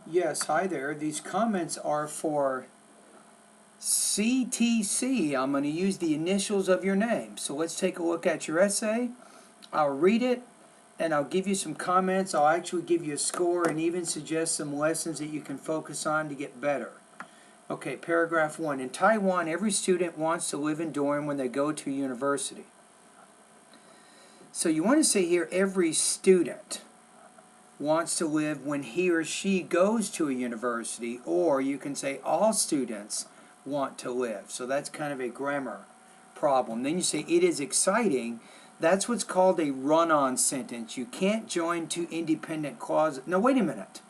Yes, hi there. These comments are for CTC. I'm going to use the initials of your name. So let's take a look at your essay. I'll read it and I'll give you some comments. I'll actually give you a score and even suggest some lessons that you can focus on to get better. Okay, paragraph 1. In Taiwan, every student wants to live in dorm when they go to university. So you want to say here, every student wants to live when he or she goes to a university, or you can say all students want to live. So that's kind of a grammar problem. Then you say it is exciting. That's what's called a run-on sentence. You can't join two independent clauses. No, wait a minute.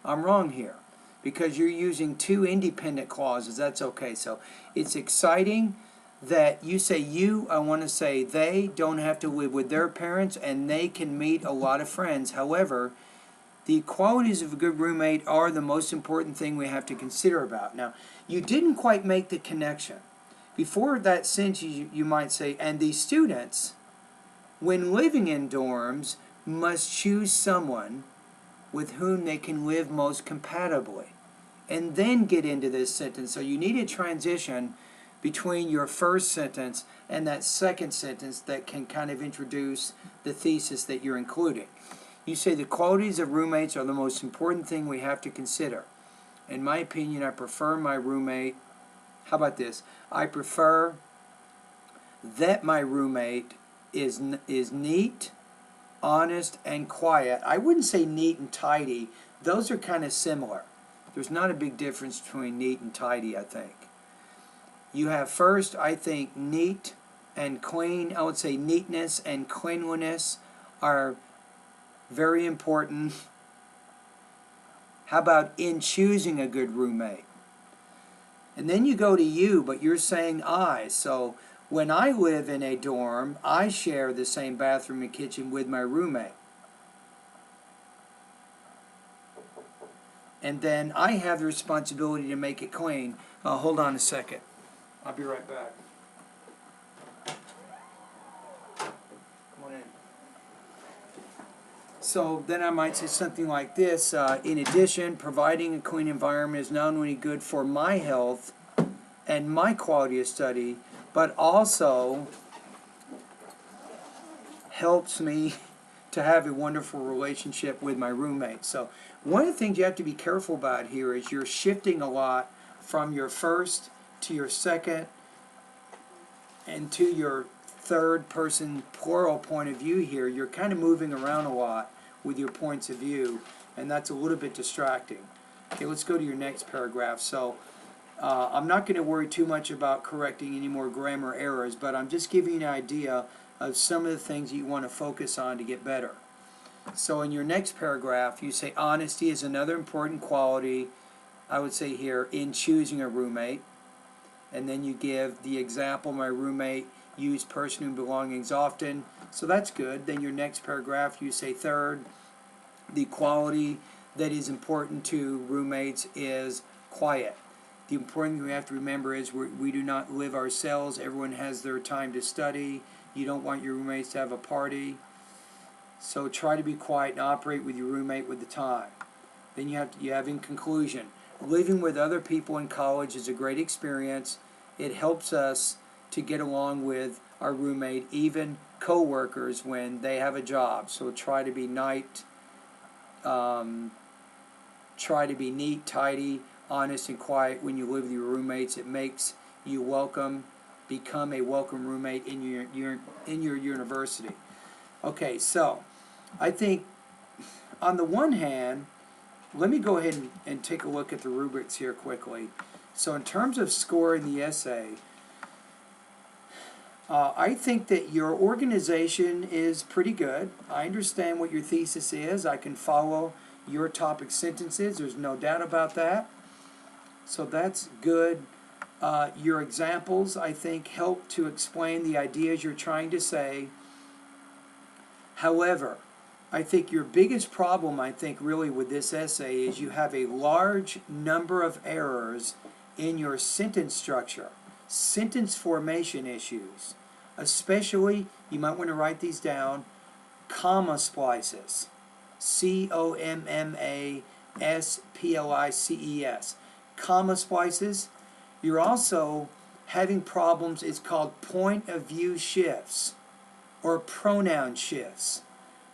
I'm wrong here because you're using two independent clauses. That's okay. So it's exciting that you say you, I want to say they don't have to live with their parents and they can meet a lot of friends. However, the qualities of a good roommate are the most important thing we have to consider about. Now, you didn't quite make the connection. Before that sentence, you might say, and these students, when living in dorms, must choose someone with whom they can live most compatibly. And then get into this sentence. So you need a transition between your first sentence and that second sentence that can kind of introduce the thesis that you're including. You say the qualities of roommates are the most important thing we have to consider. In my opinion, I prefer my roommate. How about this? I prefer that my roommate is neat, honest, and quiet. I wouldn't say neat and tidy. Those are kind of similar. There's not a big difference between neat and tidy, I think. You have first, I think, neat and clean. I would say neatness and cleanliness are very important. How about in choosing a good roommate? And then you go to you, but you're saying I. So when I live in a dorm, I share the same bathroom and kitchen with my roommate. And then I have the responsibility to make it clean. Hold on a second. I'll be right back. So then I might say something like this, in addition, providing a clean environment is not only good for my health and my quality of study, but also helps me to have a wonderful relationship with my roommate. So one of the things you have to be careful about here is you're shifting a lot from your first to your second and to your third person plural point of view here. You're kind of moving around a lot with your points of view, and that's a little bit distracting. Okay, let's go to your next paragraph. So I'm not going to worry too much about correcting any more grammar errors, but I'm just giving you an idea of some of the things you want to focus on to get better. So in your next paragraph, you say honesty is another important quality, I would say here, in choosing a roommate. And then you give the example, my roommate used personal belongings often. So that's good. Then your next paragraph, you say third, the quality that is important to roommates is quiet. The important thing we have to remember is we do not live ourselves. Everyone has their time to study. You don't want your roommates to have a party. So try to be quiet and operate with your roommate with the time. Then you have in conclusion, living with other people in college is a great experience. It helps us to get along with our roommate, even co-workers when they have a job. So try to be neat, tidy, honest, and quiet when you live with your roommates. It makes you become a welcome roommate in your university. Okay, so I think on the one hand, let me go ahead and take a look at the rubrics here quickly. So in terms of scoring the essay, I think that your organization is pretty good. I understand what your thesis is. I can follow your topic sentences. There's no doubt about that. So that's good. Your examples, I think, help to explain the ideas you're trying to say. However, I think your biggest problem, really with this essay is you have a large number of errors in your sentence structure, sentence formation issues. Especially, you might want to write these down, comma splices. C-O-M-M-A S-P-L-I-C-E-S. Comma splices. You're also having problems, it's called point of view shifts or pronoun shifts.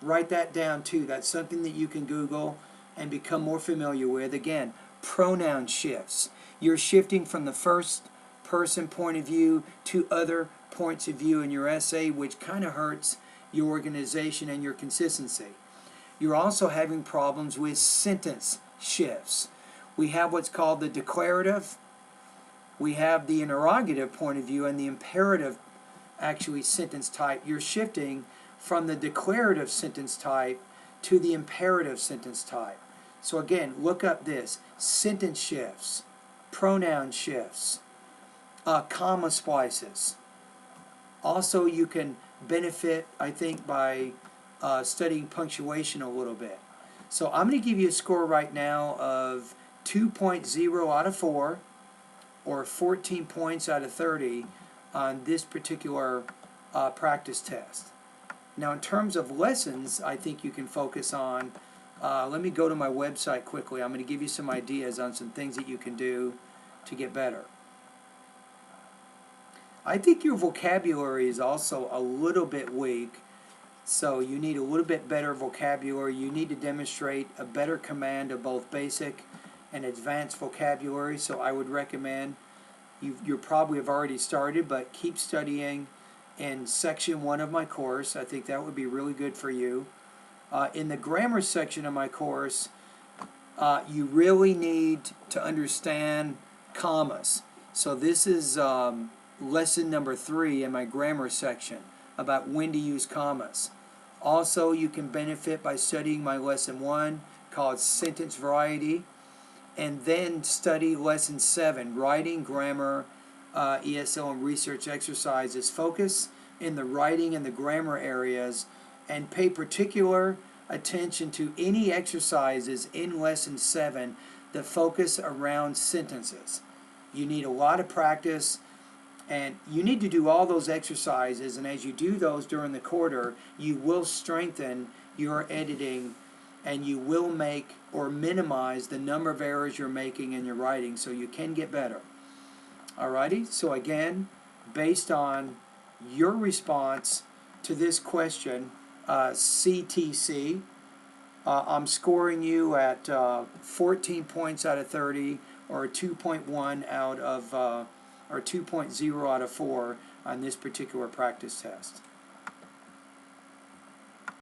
Write that down too. That's something that you can Google and become more familiar with. Again, pronoun shifts. You're shifting from the first person point of view to other points of view in your essay, which kind of hurts your organization and your consistency. You're also having problems with sentence shifts. We have what's called the declarative, we have the interrogative point of view, and the imperative actually sentence type. You're shifting from the declarative sentence type to the imperative sentence type. So again, look up this: sentence shifts, pronoun shifts, comma splices. Also, you can benefit, I think, by studying punctuation a little bit. So I'm going to give you a score right now of 2.0 out of 4, or 14 points out of 30 on this particular practice test. Now, in terms of lessons, I think you can focus on, let me go to my website quickly. I'm going to give you some ideas on some things that you can do to get better. I think your vocabulary is also a little bit weak, so you need a little bit better vocabulary. You need to demonstrate a better command of both basic and advanced vocabulary, so I would recommend, you probably have already started, but keep studying in section 1 of my course. I think that would be really good for you. In the grammar section of my course, you really need to understand commas. So this is lesson number 3 in my grammar section about when to use commas. Also, you can benefit by studying my lesson 1 called Sentence Variety, and then study lesson 7, Writing, Grammar, ESL, and Research Exercises. Focus in the writing and the grammar areas, and pay particular attention to any exercises in lesson 7 that focus around sentences. You need a lot of practice, and you need to do all those exercises, and as you do those during the quarter, you will strengthen your editing, and you will make or minimize the number of errors you're making in your writing, so you can get better. Alrighty, so again, based on your response to this question, CTC, I'm scoring you at 14 points out of 30, or 2.1 out of, or 2.0 out of 4 on this particular practice test.